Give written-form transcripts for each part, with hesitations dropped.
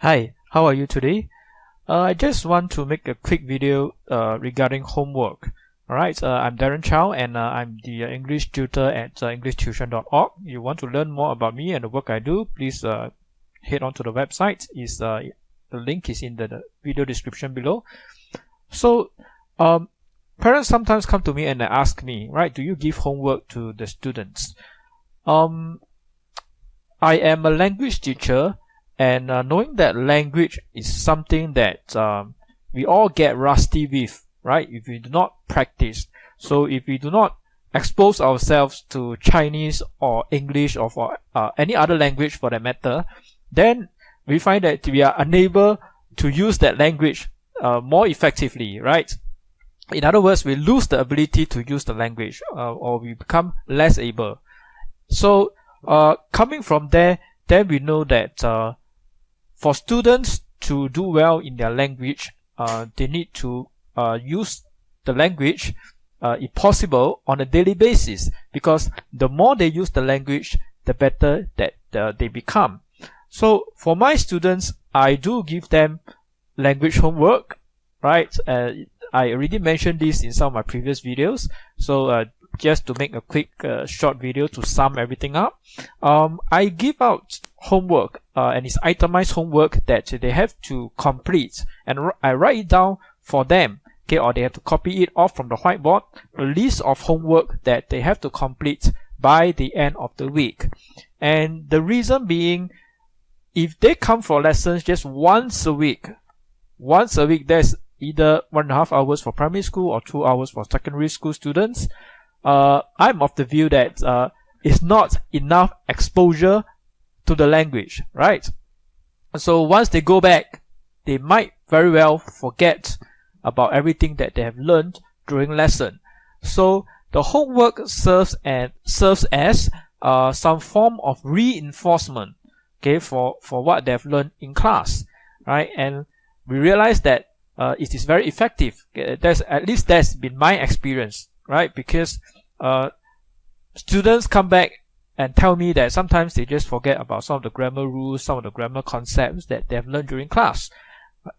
Hi, how are you today? I just want to make a quick video regarding homework. Alright, I'm Darren Chow and I'm the English tutor at EnglishTuition.org. You want to learn more about me and the work I do, please head on to the website. The link is in the video description below. So, parents sometimes come to me and they ask me, right, do you give homework to the students? I am a language teacher, and knowing that language is something that we all get rusty with, right, if we do not practice. So if we do not expose ourselves to Chinese or English or for any other language for that matter, then we find that we are unable to use that language more effectively, right? In other words, we lose the ability to use the language or we become less able. So coming from there, then we know that for students to do well in their language, they need to use the language, if possible, on a daily basis, because the more they use the language, the better that they become. So for my students, I do give them language homework, right? I already mentioned this in some of my previous videos, so just to make a quick short video to sum everything up, I give out homework and it's itemized homework that they have to complete, and I write it down for them, okay, or they have to copy it off from the whiteboard, a list of homework that they have to complete by the end of the week. And the reason being, if they come for lessons just once a week, there's either 1.5 hours for primary school or 2 hours for secondary school students, I'm of the view that it's not enough exposure to the language, right? So once they go back, they might very well forget about everything that they have learned during lesson. So the homework serves as some form of reinforcement, okay, for what they have learned in class, right? And we realize that it is very effective. At least that's been my experience, right? Because students come back and tell me that sometimes they just forget about some of the grammar rules, some of the grammar concepts that they have learned during class.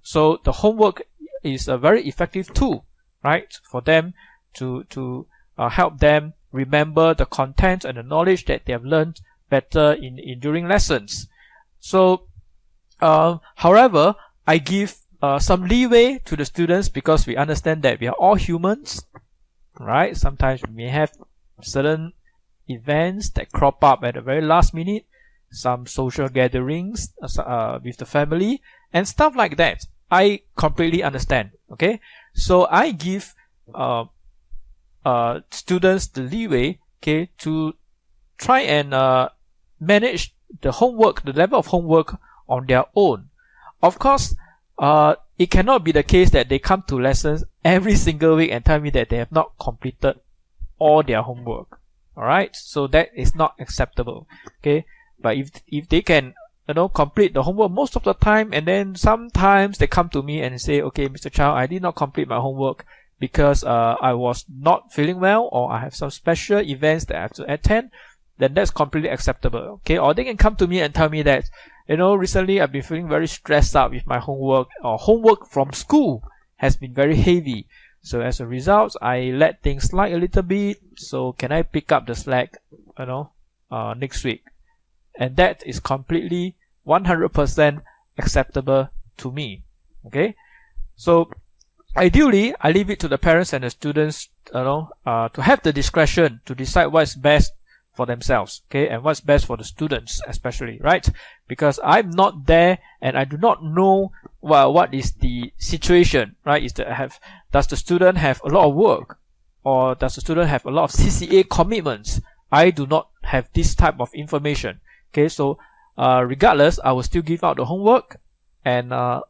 So the homework is a very effective tool, right, for them to help them remember the content and the knowledge that they have learned better during lessons. So however, I give some leeway to the students because we understand that we are all humans, right? Sometimes we may have certain events that crop up at the very last minute, some social gatherings with the family and stuff like that. I completely understand, okay? So I give students the leeway, okay, to try and manage the homework, the level of homework on their own. Of course, it cannot be the case that they come to lessons every single week and tell me that they have not completed all their homework. Alright, so that is not acceptable. Okay, but if they can, complete the homework most of the time, and then sometimes they come to me and say, okay, Mr. Chow, I did not complete my homework because I was not feeling well, or I have some special events that I have to attend, then that's completely acceptable. Okay, or they can come to me and tell me that, recently I've been feeling very stressed out with my homework, or homework from school has been very heavy. So as a result, I let things slide a little bit. So can I pick up the slack, next week? And that is completely 100% acceptable to me. Okay. So ideally, I leave it to the parents and the students, to have the discretion to decide what's best for themselves, okay, and what's best for the students especially, right? Because I'm not there and I do not know what is the situation, right? Does the student have a lot of work, or does the student have a lot of CCA commitments? I do not have this type of information, okay? So regardless, I will still give out the homework, and I'll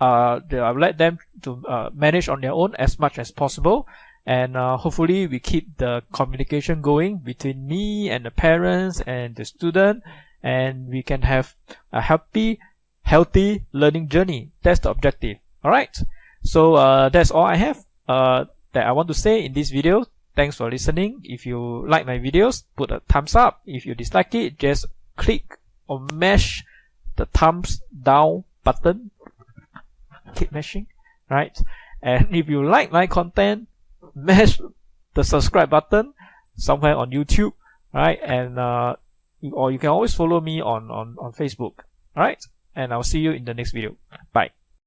let them to manage on their own as much as possible. And hopefully we keep the communication going between me and the parents and the student, and we can have a healthy learning journey. That's the objective. Alright, so that's all I have that I want to say in this video. Thanks for listening. If you like my videos, put a thumbs up. If you dislike it, just click or mash the thumbs down button, keep mashing, right? And if you like my content, mash the subscribe button somewhere on YouTube, right? And or you can always follow me on Facebook, all right? And I'll see you in the next video. Bye.